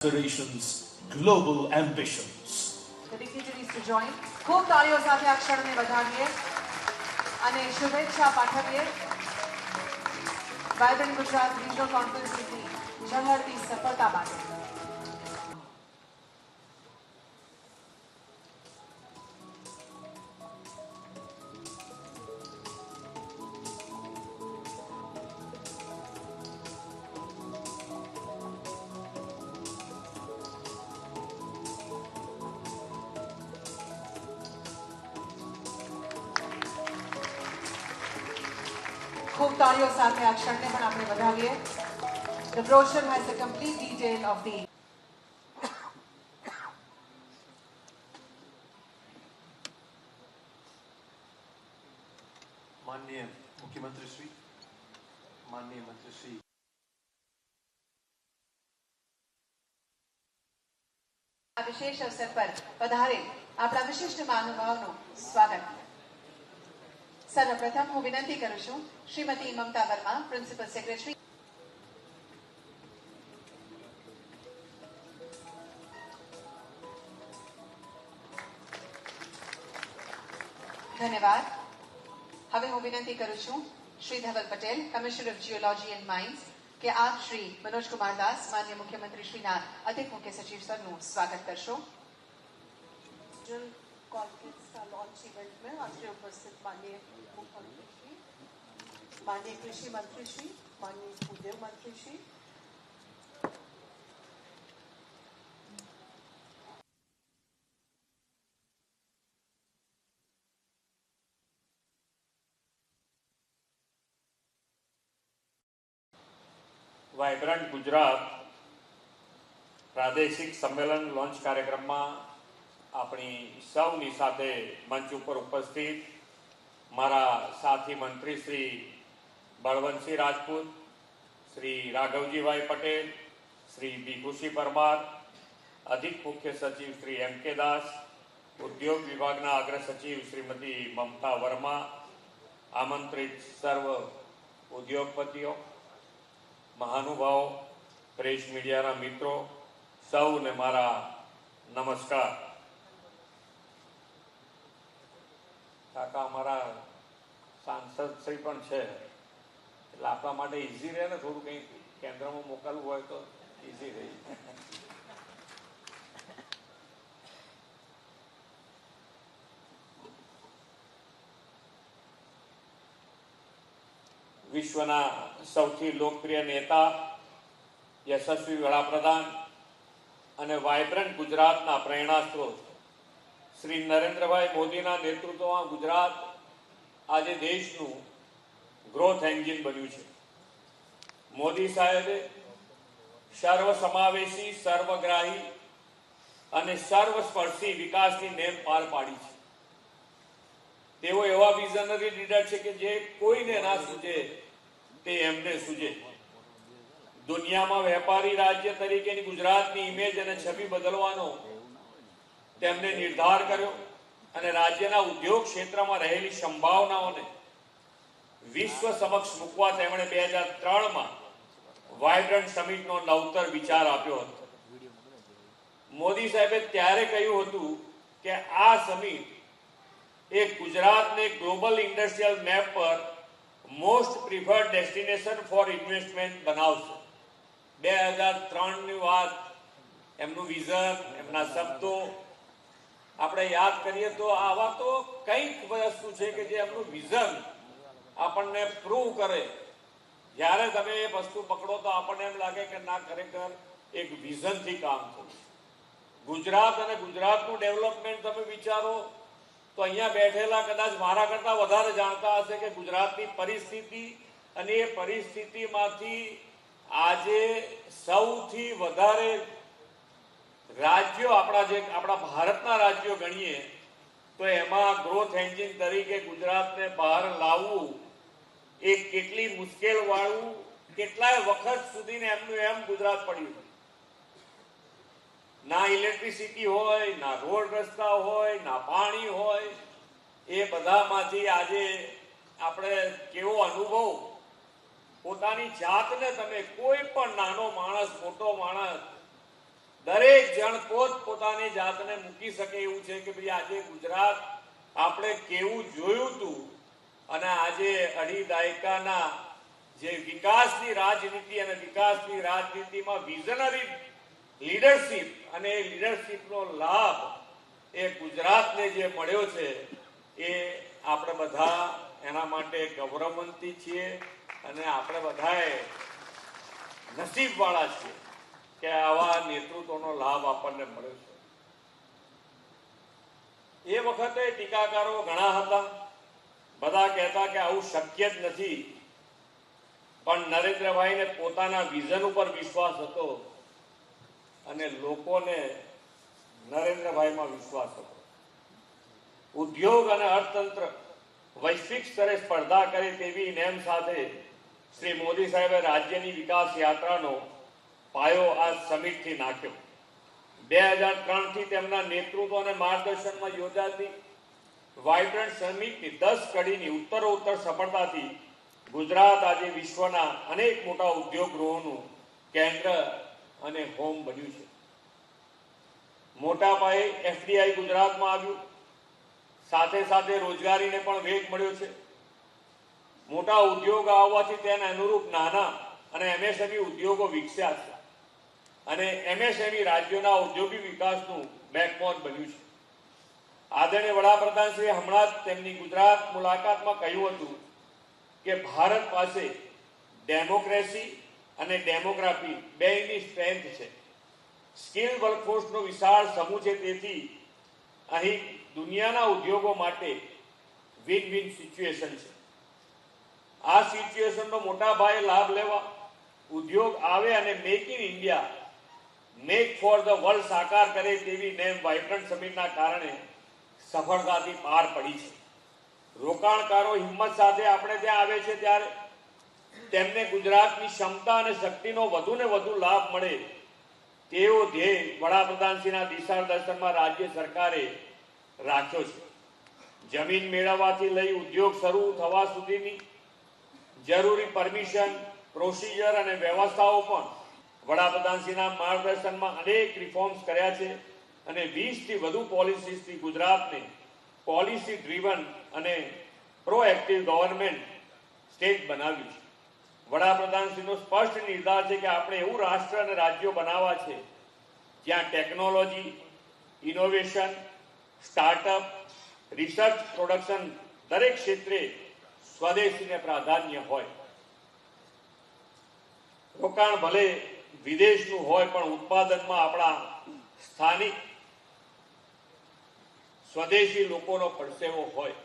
Federation's global ambitions. The dignitaries to join. ખૂબ તાળીઓ સાથે આ ક્ષણને વધાવીએ અને શુભેચ્છા પાઠવીએ. વાયબ્રન્ટ ગુજરાત રિજનલ કોન્ફરન્સની ઝળહળતી સફળતા માટે. ખૂબ તાળીઓ સાથે આ ક્ષણને પણ આપણે વધાવીએ. The brochure has a complete detail of the माननीय मुख्यमंत्री श्री, माननीय मंत्री श्री, આ વિશેષ અવસર પર પધારેલ આપણા વિશિષ્ટ મહાનુભાવનું સ્વાગત. સર્વપ્રથમ હું વિનંતી કરું છું શ્રીમતી મમતા વર્મા, પ્રિન્સિપલ સેક્રેટરી. ધન્યવાદ. હવે હું વિનંતી કરું છું Shri Dhaval Patel, commissioner of geology and mines, કે આપ શ્રી મનોજ કુમાર દાસ, માન્ય મુખ્યમંत्री શ્રીના અધિક મુખ્ય સચિવ સરનું સ્વાગત કરશો. कॉन्फ्रेंस का लॉन्च इवेंट में आज उपस्थित माननीय मुख्यमंत्री श्री, माननीय कृषि मंत्री श्री, माननीय उद्योग मंत्री श्री, વાયબ્રન્ટ ગુજરાત પ્રાદેશિક સંમેલન લોન્ચ કાર્યક્રમમાં આપણી સૌની સાથે મંચ ઉપર ઉપસ્થિત મારા સાથી મંત્રી શ્રી બળવંતસિંહ રાજપૂત, શ્રી રાઘવજીભાઈ પટેલ, શ્રી ભીખુસિંહ પરમાર, અધિક મુખ્ય સચિવ શ્રી M.K. દાસ, ઉદ્યોગ વિભાગના અગ્ર સચિવ શ્રીમતી મમતા વર્મા, આમંત્રિત સર્વ ઉદ્યોગપતિઓ, મહાનુભાવો, પ્રેસ મીડિયાના મિત્રો, સૌને મારા નમસ્કાર. કાકા અમારા સાંસદ શ્રી પણ છે એટલે આપણા માટે ઇઝી રહે ને, થોડું કંઈ કેન્દ્રમાં મોકલવું હોય તો ઇઝી રહે. વિશ્વના સૌથી લોકપ્રિય નેતા, યશસ્વી વડાપ્રધાન અને વાયબ્રન્ટ ગુજરાતના પ્રેરણા સ્ત્રોત શ્રી નરેન્દ્રભાઈ મોદીના નેતૃત્વમાં ગુજરાત આજે દેશનું ગ્રોથ એન્જિન બન્યું છે. મોદી સાહેબે સર્વસમાવેશી, સર્વગ્રાહી અને સર્વસ્પર્શી વિકાસની નેમ પાર પાડી છે. તેઓ એવા વિઝનરી લીડર છે કે જે કોઈને ના સૂજે તે એમને સૂજે. દુનિયામાં વેપારી રાજ્ય તરીકેની ગુજરાતની ઇમેજ અને છબી બદલવાનો તેમણે નિર્ધાર કર્યો અને રાજ્યના ઉદ્યોગ ક્ષેત્રમાં રહેલી સંભાવનાઓને વિશ્વ સમક્ષ મૂકવા તેમણે 2003માં વાયબ્રન્ટ સમિટનો નવતર વિચાર આપ્યો હતો. મોદી સાહેબે ત્યારે કહ્યું હતું કે આ સમિટ એ ગુજરાતને ગ્લોબલ ઇન્ડસ્ટ્રીયલ મેપ પર most preferred destination for investment બનાવશે. 2003ની વાત, એમનું વિઝન, એમના શબ્દો આપણે યાદ કરીએ તો આવા તો કંઈક વસ્તુ છે કે જે એમનું વિઝન આપણને પ્રૂવ કરે. જ્યારે તમે એ વસ્તુ પકડો તો આપણને એમ લાગે કે ના, ખરેખર એક વિઝનથી કામ થયું. ગુજરાત અને ગુજરાતનું ડેવલપમેન્ટ તમે વિચારો તો અહીંયા બેઠેલા કદાચ મારા કરતા વધારે જાણતા હશે કે ગુજરાતની પરિસ્થિતિ, અને એ પરિસ્થિતિમાંથી આજે સૌથી વધારે રાજ્યો આપણા ભારતના રાજ્યો ગણીએ તો એમાં ગ્રોથ એન્જિન તરીકે ગુજરાતને બહાર લાવવું એ કેટલી મુશ્કેલ વાળું, કેટલાય વખત સુધીને એમનું એમ ગુજરાત પડ્યું. ના ઇલેક્ટ્રિસિટી હોય, ના રોડ રસ્તા હોય, ના પાણી હોય, એ બધામાંથી આજે આપણે કેવો અનુભવ પોતાની જાતને તમે કોઈ પણ નાનો માણસ મોટો માણસ દરેક જણ પોતાની જાતને મૂકી શકે એવું છે કે ભાઈ આજે ગુજરાત આપણે કેવું જોયું હતું અને આજે અઢી દાયકાના જે વિકાસની રાજનીતિ અને વિકાસની રાજનીતિમાં વિઝનરી લીડરશીપ અને એ લીડરશીપનો લાભ એ ગુજરાતને જે મળ્યો છે એ આપણે બધા એના માટે ગૌરવવંતી છીએ અને આપણે બધાએ નસીબવાળા છીએ કે આવા નેતૃત્વનો લાભ આપણને મળ્યો છે. એ વખતે ટીકાકારો ઘણા હતા, બધા કહેતા કે આવું શક્ય જ નથી, પણ નરેન્દ્રભાઈને પોતાના વિઝન ઉપર વિશ્વાસ હતો અને લોકોને નરેન્દ્રભાઈમાં વિશ્વાસ હતો. ઉદ્યોગ અને અર્થતંત્ર વૈશ્વિક સ્તરે સ્પર્ધા કરે તેવી નેમ સાથે શ્રી મોદી સાહેબે રાજ્યની વિકાસ યાત્રાનો પાયો આ સમિટથી નાખ્યો. 2003થી તેમના નેતૃત્વ અને માર્ગદર્શનમાં યોજાતી વાઇબ્રન્ટ સમિટની 10 કડીની ઉત્તરોત્તર સફળતાથી ગુજરાત આજે વિશ્વના અનેક મોટા ઉદ્યોગ ગૃહોનું કેન્દ્ર અને હોમ બન્યું છે. મોટા પાયે એફડીઆઈ ગુજરાતમાં આવ્યું, સાથે સાથે રોજગારીને પણ વેગ મળ્યો છે. મોટા ઉદ્યોગ આવવાથી તેને અનુરૂપ નાના અને એમએસએમઈ ઉદ્યોગો વિકસ્યા છે અને એમએસએમઈ રાજ્યોના ઔદ્યોગિક વિકાસનું બેકબોન બન્યું છે. આદરણીય વડાપ્રધાનશ્રીએ હમણાં જ તેમની ગુજરાત મુલાકાતમાં કહ્યું હતું કે ભારત પાસે ડેમોક્રેસી અને ડેમોગ્રાફી બેયની સ્ટ્રેન્થ છે. સ્કિલ વર્કફોર્સનો વિશાળ સમૂહ છે, તેથી અહીં દુનિયાના ઉદ્યોગો માટે વિન વિન સિચ્યુએશન છે. આ સિચ્યુએશનનો મોટા પાયે લાભ લેવા ઉદ્યોગ આવે અને make in India, make for the world સાકાર કરે તેવી નેમ વાઇબ્રન્ટ સમિટના કારણે સફળતાથી પાર પડી છે. રોકાણકારો હિંમત સાથે આપણે ત્યાં આવે છે ત્યારે તેમને ગુજરાતની ક્ષમતા અને શક્તિનો વધુને વધુ લાભ મળે તેવો ધ્યેય વડાપ્રધાનશ્રીના દિશાદર્શનમાં રાજ્ય સરકારે રાખ્યો છે. જમીન મેળવવાથી લઈ ઉદ્યોગ શરૂ થવા સુધીની જરૂરી પરમિશન, પ્રોસિજર અને વ્યવસ્થાઓ પણ વડાપ્રધાનશ્રીના માર્ગદર્શનમાં અનેક રિફોર્મ્સ કર્યા છે અને 20થી વધુ પોલિસીસથી ગુજરાતને પોલિસી ડ્રીવન અને પ્રોએક્ટિવ ગવર્નમેન્ટ સ્ટેટ બનાવ્યું છે. વડાપ્રધાનશ્રીનો સ્પષ્ટ નિર્ધાર છે કે આપણે એવું રાષ્ટ્ર અને રાજ્યો બનાવવા છે જ્યાં technology, innovation, startup, research, production દરેક ક્ષેત્રે સ્વદેશીને પ્રાધાન્ય હોય. રોકાણ ભલે વિદેશનું હોય પણ ઉત્પાદનમાં આપણા સ્થાનિક સ્વદેશી લોકોનો પરસેવો હોય.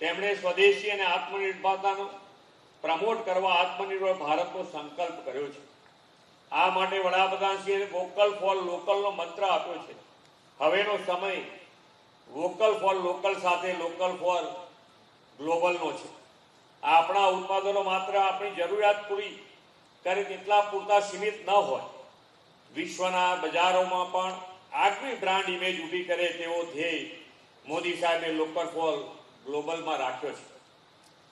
તેમણે સ્વદેશી અને આત્મનિર્ભરતાનો પ્રમોટ કરવા આત્મનિર્ભર ભારતનો સંકલ્પ કર્યો છે. આ માટે વડાપ્રધાનશ્રીએ વોકલ ફોર લોકલનો મંત્ર આપ્યો છે. હવેનો સમય વોકલ ફોર લોકલ સાથે લોકલ ફોર ગ્લોબલનો છે. આપણા ઉત્પાદનો માત્ર આપણી જરૂરિયાત પૂરી કરે તેટલા પૂરતા સીમિત ન હોય, વિશ્વના બજારોમાં પણ આગવી બ્રાન્ડ ઇમેજ ઊભી કરે તેવો ધ્યેય મોદી સાહેબે લોકલ ફોર ગ્લોબલમાં રાખ્યો છે.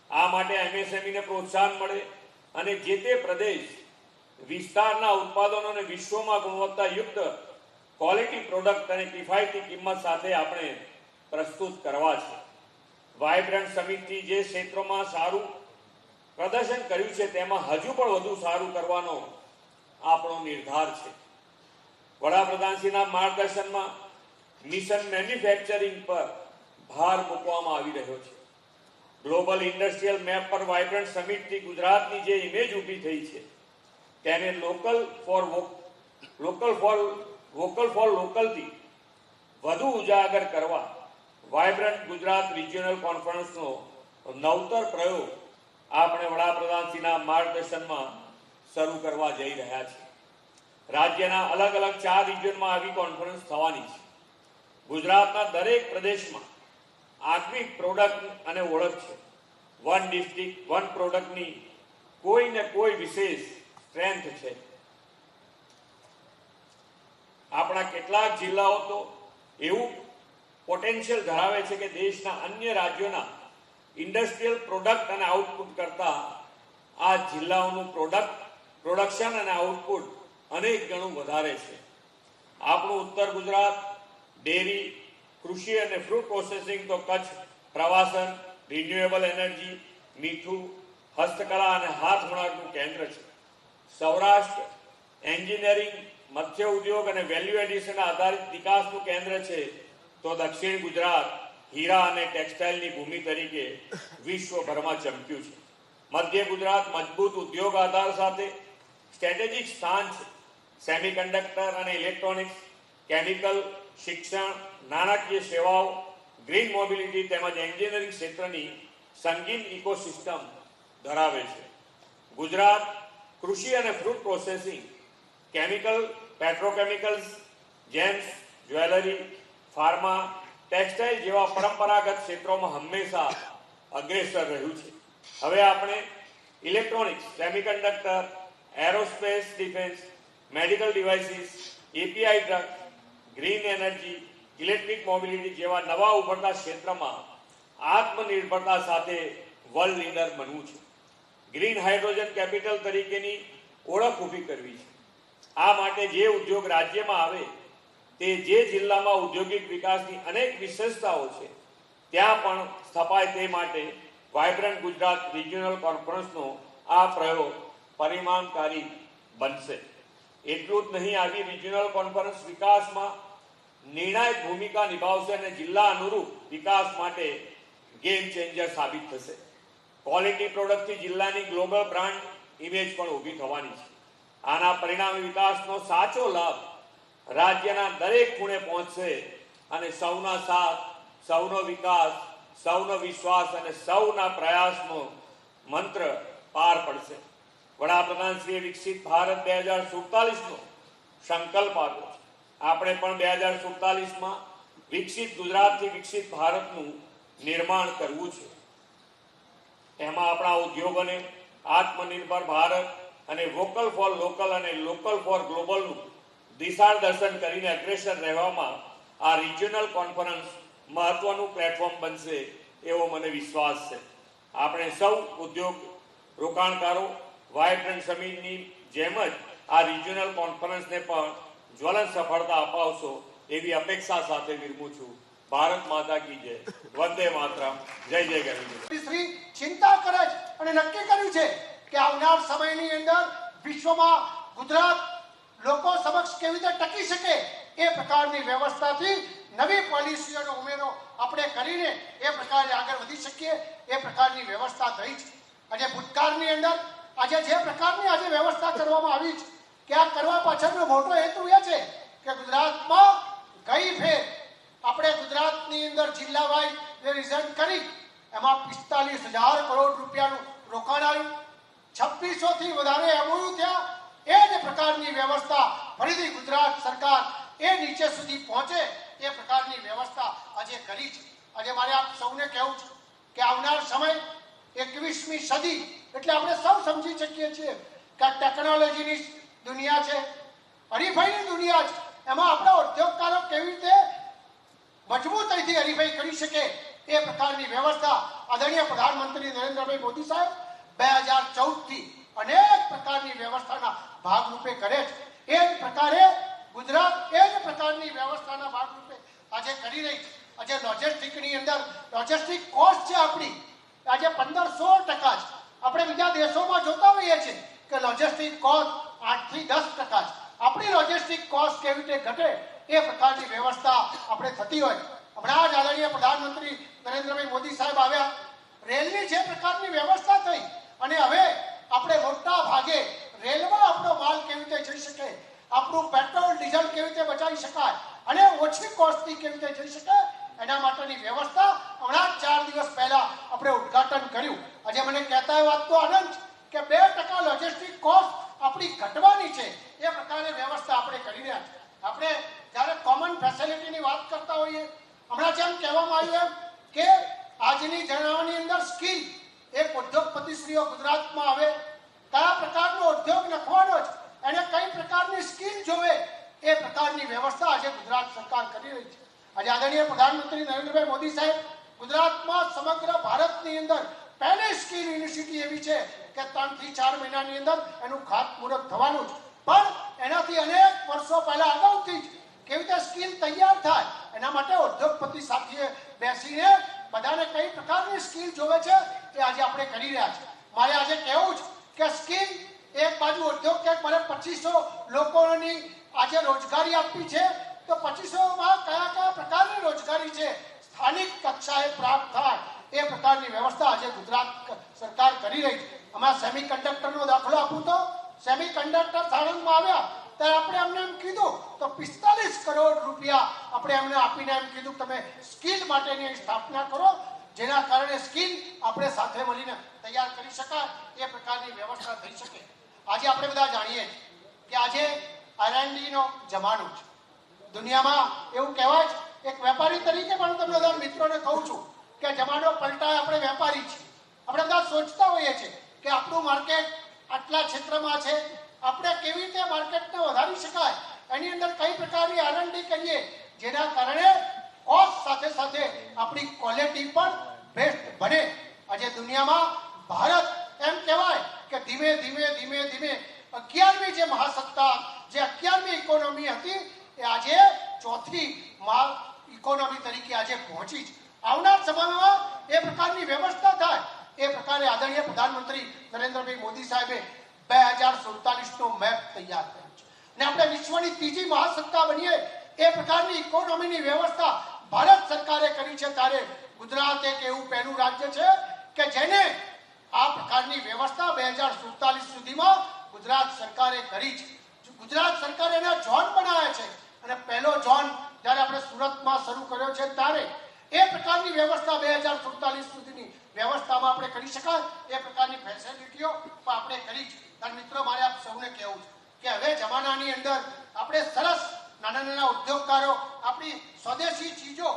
આ માટે એમએસએમઈને પ્રોત્સાહન મળે અને જે તે પ્રદેશ વિસ્તારના ઉત્પાદનોને વિશ્વમાં ગુણવત્તાયુક્ત ક્વોલિટી પ્રોડક્ટ અને કિફાયતી કિંમત સાથે આપણે પ્રસ્તુત કરવા છે. વાઇબ્રન્ટ સમિટથી જે ક્ષેત્રોમાં સારું પ્રદર્શન કર્યું છે તેમાં હજુ પણ વધુ સારું કરવાનો આપણો નિર્ધાર છે. વડાપ્રધાનશ્રીના માર્ગદર્શનમાં મિશન મેન્યુફેક્ચરિંગ પર ભાર મૂકવામાં આવી રહ્યો છે. ગ્લોબલ ઇન્ડસ્ટ્રીયલ મેપ પર વાઇબ્રન્ટ સમિટથી ગુજરાતની જે ઇમેજ ઊભી થઈ છે તેને વોકલ ફોર લોકલથી વધુ ઉજાગર કરવા વાઇબ્રન્ટ ગુજરાત રિજિયોનલ કોન્ફરન્સનો નવતર પ્રયોગ આપણે વડાપ્રધાનશ્રીના માર્ગદર્શનમાં શરૂ કરવા જઈ રહ્યા છીએ. રાજ્યના અલગ અલગ 4 રિજિયનમાં આવી કોન્ફરન્સ થવાની છે. ગુજરાતના દરેક પ્રદેશમાં આગવી પ્રોડક્ટ અને ઓળખ છે. વન ડિસ્ટ્રિક્ટ વન પ્રોડક્ટની કોઈ ને કોઈ વિશેષ સ્ટ્રેન્થ છે. આપણા કેટલાક જિલ્લાઓ તો એવું પોટેન્શિયલ ધરાવે છે કે દેશના અન્ય રાજ્યોના ઇન્ડસ્ટ્રીયલ પ્રોડક્ટ અને આઉટપુટ કરતા આ જિલ્લાઓનું પ્રોડક્શન અને આઉટપુટ અનેક ગણું વધારે છે. આપણું ઉત્તર ગુજરાત ડેરી, કૃષિ અને ફ્રૂટ પ્રોસેસિંગ, તો કચ્છ પ્રવાસન, રિન્યુએબલ એનર્જી, મીઠું, હસ્તકલા અને હાથવણાટનું કેન્દ્ર છે. સૌરાષ્ટ્ર એન્જિનિયરિંગ, મત્સ્ય ઉદ્યોગ અને વેલ્યુ એડિશન આધારિત વિકાસનું કેન્દ્ર છે, તો દક્ષિણ ગુજરાત હીરા અને ટેક્સટાઇલની ભૂમિ તરીકે વિશ્વભરમાં ચમક્યું છે. મધ્ય ગુજરાત મજબૂત ઉદ્યોગ આધાર સાથે સ્ટ્રેટેજિક સ્થાન છે. સેમિકન્ડક્ટર અને ઇલેક્ટ્રોનિક્સ, કેમિકલ, શિક્ષણ, નાણાકીય સેવાઓ, ગ્રીન મોબિલિટી તેમજ એન્જિનિયરિંગ ક્ષેત્રની સંગીન ઇકોસિસ્ટમ ધરાવે છે. ગુજરાત કૃષિ અને fruit processing, chemical, petrochemicals, James, jewellery, pharma, textile જેવા પરંપરાગત ક્ષેત્રોમાં હંમેશા અગ્રેસર રહ્યું છે. હવે આપણે electronics, semiconductor, aerospace defence, medical devices, API drug, green energy, electric mobility જેવા નવા ઉભરતા ક્ષેત્રમાં આત્મનિર્ભરતા સાથે વર્લ્ડ લીડર બનવું છે. ગ્રીન હાઇડ્રોજન કેપિટલ તરીકેની ઓળખ ઊભી કરવી છે. આ માટે જે ઉદ્યોગ રાજ્યમાં આવે તે જે જિલ્લામાં ઔદ્યોગિક વિકાસની અનેક વિશેષતાઓ છે ત્યાં પણ સ્થપાય તે માટે વાઇબ્રન્ટ ગુજરાત રિજિયોનલ કોન્ફરન્સનો આ પ્રયોગ પરિણામકારી બનશે. એટલું જ નહીં, આવી રિજિયોનલ કોન્ફરન્સ વિકાસમાં નિર્ણાયક ભૂમિકા નિભાવશે અને જિલ્લા અનુરૂપ વિકાસ માટે ગેમ ચેન્જર સાબિત થશે. ક્વોલિટી પ્રોડક્ટથી જિલ્લાની ગ્લોબલ બ્રાન્ડ ઇમેજ પણ ઊભી થવાની છે. આના પરિણામી વિકાસનો સાચો લાભ રાજ્યના દરેક ખૂણે પહોંચશે અને સૌના સાથ, સૌનો વિકાસ, સૌનો વિશ્વાસ અને સૌના પ્રયાસનો મંત્ર પાર પડશે. વડાપ્રધાનશ્રીએ વિકસિત ભારત 2047નો સંકલ્પ આપ્યો છે. આપણે પણ 2047માં વિકસિત ગુજરાતથી વિકસિત ભારતનું નિર્માણ કરવું છે. એમાં આપણા ઉદ્યોગોને આત્મનિર્ભર ભારત અને વોકલ ફોર લોકલ અને લોકલ ફોર ગ્લોબલનું દિશાદર્શન કરીને અગ્રેસર રહેવામાં આ રિજિયોનલ કોન્ફરન્સ મહત્વનું પ્લેટફોર્મ બનશે એવો મને વિશ્વાસ છે. આપણે સૌ ઉદ્યોગ રોકાણકારો વાઇબ્રન્ટ સમિટની જેમ જ આ રિજિયોનલ કોન્ફરન્સને પણ જ્વલંત સફળતા અપાવશો એવી અપેક્ષા સાથે વિરમું છું. ભારત માતા કી જય. વંદે માતરમ. જય જય ગરવી. શ્રી ચિંતા કરે છે અને નક્કી કર્યું છે કે આવનાર સમયની અંદર વિશ્વમાં ગુજરાત લોકો સમક્ષ કેવી રીતે ટકી શકે એ પ્રકારની વ્યવસ્થાથી નવી પોલિસીઓનો ઉમેરો આપણે કરીને એ પ્રકારે આગળ વધી શકીએ એ પ્રકારની વ્યવસ્થા થઈ છે. આજે ભૂતકાળની અંદર આજે જે પ્રકારની આજે વ્યવસ્થા કરવામાં આવી છે કે આ કરવા પાછળનો મોટો હેતુ એ છે કે ગુજરાતમાં ગઈ ફેર આપણે ગુજરાતની અંદર જિલ્લા વાઇઝ જે રિઝલ્ટ કરી એમાં 45,000 કરોડ રૂપિયાનું રોકાણ આવ્યું. 2600 થી વધારે એમઓયુ થયા. એ જ પ્રકારની વ્યવસ્થા ફરીથી ગુજરાત સરકાર એ નીચે સુધી પહોંચે એ પ્રકારની વ્યવસ્થા આજે કરી છે. આજે મારે આપ સૌને કહેવું છે કે આવનાર સમય 21મી સદી એટલે આપણે સૌ સમજી શકીએ છીએ કે ટેકનોલોજીની દુનિયા છે, હરીફાઈની દુનિયા છે. એમાં આપણા ઉદ્યોગકારો કેવી રીતે મજબૂતાઈથી હરીફાઈ કરી શકે એ પ્રકારની વ્યવસ્થા આદરણીય પ્રધાનમંત્રી નરેન્દ્રભાઈ મોદી સાહેબ 2014થી અનેક પ્રકારની વ્યવસ્થાના ભાગરૂપે કરે છે. એ જ પ્રકારે ગુજરાત એ જ પ્રકારની વ્યવસ્થાના ભાગરૂપે આજે કરી રહી છે. આજે લોજિસ્ટિકની અંદર લોજિસ્ટિક કોસ્ટ છે આપણી આજે 15-16% છે. આપણે બીજા દેશોમાં જોતા હોઈએ છીએ કે લોજિસ્ટિક કોસ્ટ 8 થી 10% છે. આપણી લોજિસ્ટિક કોસ્ટ કેવી રીતે ઘટે એ પ્રકારની વ્યવસ્થા આપણે થતી હોય. હમણાં જ આદરણીય પ્રધાનમંત્રી નરેન્દ્રભાઈ મોદી સાહેબ આવ્યા, રેલની જે પ્રકારની વ્યવસ્થા થઈ અને હવે આપણે મોટા ભાગે રેલમાં આપણો માલ કેવી રીતે જઈ શકે, આપણું પેટ્રોલ ડીઝલ કેવી રીતે બચાવી શકાય અને ઓછી કોસ્ટથી કેવી રીતે જઈ શકાય એના માટેની વ્યવસ્થા હમણાં જ 4 દિવસ પહેલા આપણે ઉદ્ઘાટન કર્યું. આજે મને કહેતા એ વાતનો આનંદ કે 2% લોજિસ્ટિક કોસ્ટ આપણી ઘટવાની છે એ પ્રકારે વ્યવસ્થા આપણે કરી રહ્યા છીએ. આપણે જ્યારે કોમન ફેસિલિટીની વાત કરતા હોઈએ, હમણાં જેમ કહેવામાં આવ્યું એમ કે આજની જણાવવાની અંદર સ્કિલ એક ઉદ્યોગપતિશ્રીઓ ગુજરાતમાં આવે, કયા પ્રકારનો ઉદ્યોગ લખવાનો છે, એને કઈ પ્રકારની સ્કિલ જોવે એ પ્રકારની વ્યવસ્થા આજે ગુજરાત સરકાર કરી રહી છે. આજે આદરણીય પ્રધાનમંત્રી નરેન્દ્રભાઈ મોદી સાહેબ ગુજરાતમાં સમગ્ર ભારતની અંદર પહેલી સ્કિલ યુનિવર્સિટી એવી છે કે 3 થી 4 મહિનાની અંદર એનું ખાતમુહૂર્ત થવાનું છે. પણ એનાથી અનેક વર્ષો પહેલા અગાઉથી જ તૈયાર થાય એના માટે ઉદ્યોગપતિ સાથે બેસીને બધાને કઈ પ્રકારની સ્કિલ જોવે છે એ આજે આપણે કરી રહ્યા છે. મારે આજે કહેવું છે કે સ્કિલ એક બાજુ ઉદ્યોગ કે મારે 2500 લોકોની આજે રોજગારી આપવી છે, તો 2500માં કયા કયા પ્રકારની રોજગારી છે સ્થાનિક કક્ષાએ પ્રાપ્ત થાય એ પ્રકારની વ્યવસ્થા આજે ગુજરાત સરકાર કરી રહી છે. આમાં સેમિકન્ડક્ટરનો દાખલો આપું તો સેમિકન્ડક્ટર સાણંદમાં આવ્યા ત્યારે આપણે એમને એમ કીધું તો 45 કરોડ રૂપિયા આપણે એમને આપીને એમ કીધું તમે સ્કિલ માટેની સ્થાપના કરો, જેના કારણે સ્કિલ આપણે સાથે મળીને તૈયાર કરી શકાય એ પ્રકારની વ્યવસ્થા થઈ શકે. આજે આપણે બધા જાણીએ કે આજે R&D નો જમાનો છે. દુનિયામાં એવું કહેવાય છે, એક વેપારી તરીકે પણ તમને બધા મિત્રોને કહું છું કે જમાનો પલટાય આપણે વેપારી છીએ. આપણે બધા સોચતા હોઈએ છીએ કે આપણું માર્કેટ આટલા ક્ષેત્રમાં છે, આપણે કેવી રીતે માર્કેટને વધારી શકાય, એની અંદર કઈ પ્રકારની R&D કરીએ જેના કારણે કોસ્ટ સાથે સાથે આપણી ક્વોલિટી પણ બેસ્ટ બને. આજે દુનિયામાં ભારત એમ કહેવાય કે ધીમે ધીમે 11મી જે મહાસત્તા, જે 11મી ઇકોનોમી હતી એ આજે ચોથી ઇકોનોમી તરીકે આજે પહોંચી છે. આવનાર સમયમાં એ પ્રકારની વ્યવસ્થા થાય એ પ્રકારે આદરણીય પ્રધાનમંત્રી નરેન્દ્રભાઈ મોદી સાહેબે 2047નો મેપ તૈયાર કર્યો છે અને આપણે વિશ્વની ત્રીજી મહાસત્તા બનીએ એ પ્રકારની ઇકોનોમીની વ્યવસ્થા ભારત સરકારે કરી છે. ત્યારે ગુજરાત એક એવું પહેલું રાજ્ય છે કે જેને આ પ્રકારની વ્યવસ્થા 2047 સુધીમાં ગુજરાત સરકારે કરી છે. ગુજરાત સરકારે એના ઝોન બનાવ્યા છે અને પહેલો ઝોન જ્યારે આપણે સુરતમાં શરૂ કર્યો છે ત્યારે એ પ્રકારની વ્યવસ્થા 2047 સુધીની વ્યવસ્થામાં આપણે કરી શકાય એ પ્રકારની ફેસિલિટીઓ પણ આપણે કરી છે. ત્યારે મિત્રો મારે આપ સૌને કહેવું છે કે હવે જમાનાની અંદર આપણે સરસ નાના ઉદ્યોગકારો આપણી સ્વદેશી ચીજો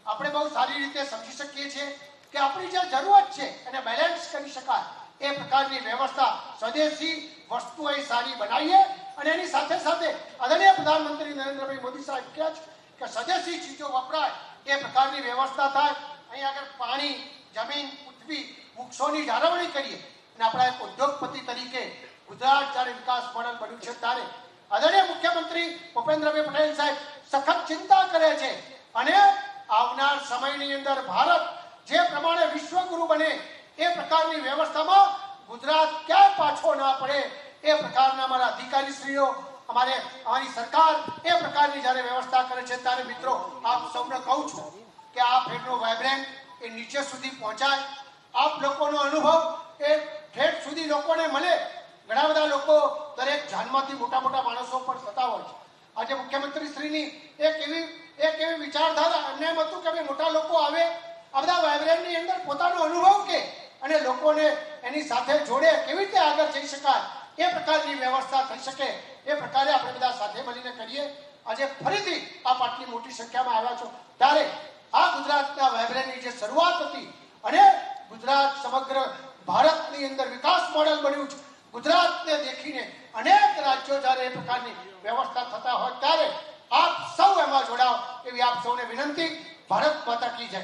આપણે બહુ સારી રીતે સમજી શકીએ છીએ કે આપણી જે જરૂરત છે એને બેલેન્સ કરી શકાય એ પ્રકારની વ્યવસ્થા સ્વદેશી વસ્તુઓ સારી બનાવીએ અને એની સાથે સાથે આદરણીય પ્રધાનમંત્રી નરેન્દ્રભાઈ મોદી સાહેબ કહે છે કે સ્વદેશી ચીજો વપરાય એ પ્રકારની વ્યવસ્થા થાય. અહીં આગળ પાણી, જમીન, પૃથ્વી, વૃક્ષોની જાળવણી કરીએ અને આપણા એક ઉદ્યોગપતિ તરીકે ગુજરાત જ્યારે વિકાસ મોડલ બન્યું છે ત્યારે આદરણીય મુખ્યમંત્રી ભૂપેન્દ્રભાઈ પટેલ સાહેબ સખત ચિંતા કરે છે અને આવનાર સમયની અંદર ભારત જે પ્રમાણે વિશ્વગુરુ બને એ પ્રકારની વ્યવસ્થામાં ગુજરાત ક્યાંય પાછો ના પડે એ પ્રકારના અમારા અધિકારીશ્રીઓ અમારી સરકાર એ પ્રકારની જ્યારે વ્યવસ્થા કરે છે ત્યારે મિત્રો આપ સૌને કહું છું કે આ ફેરનો વાઇબ્રન્ટ એ નીચે સુધી પહોંચાય, આપ લોકોનો અનુભવ એ ઠેઠ સુધી લોકોને મળે. ઘણા બધા લોકો દરેક જાનમાંથી મોટા માણસો પણ થતા હોય છે. આજે મુખ્યમંત્રી શ્રીની એક એવી વિચારધારા એમને એમ હતું કે ભાઈ મોટા લોકો આવે આ બધા વાઇબ્રન્ટની અંદર પોતાનો અનુભવ કે અને લોકોને એની સાથે જોડે કેવી રીતે આગળ જઈ શકાય એ પ્રકારની વ્યવસ્થા થઈ શકે એ પ્રકારે આપણે બધા સાથે મળીને કરીએ. આજે ફરીથી આપ આટલી મોટી સંખ્યામાં આવ્યા છો ત્યારે આ ગુજરાતના વાઇબ્રન્ટની જે શરૂઆત હતી અને ગુજરાત સમગ્ર ભારતની અંદર વિકાસ મોડેલ બન્યું છે. ગુજરાતને દેખીને અનેક રાજ્યો જ્યારે એ પ્રકારની વ્યવસ્થા થતા હોય ત્યારે આપ સૌ એમાં જોડાઓ એવી આપ સૌને વિનંતી. ભારત માતા કી જય.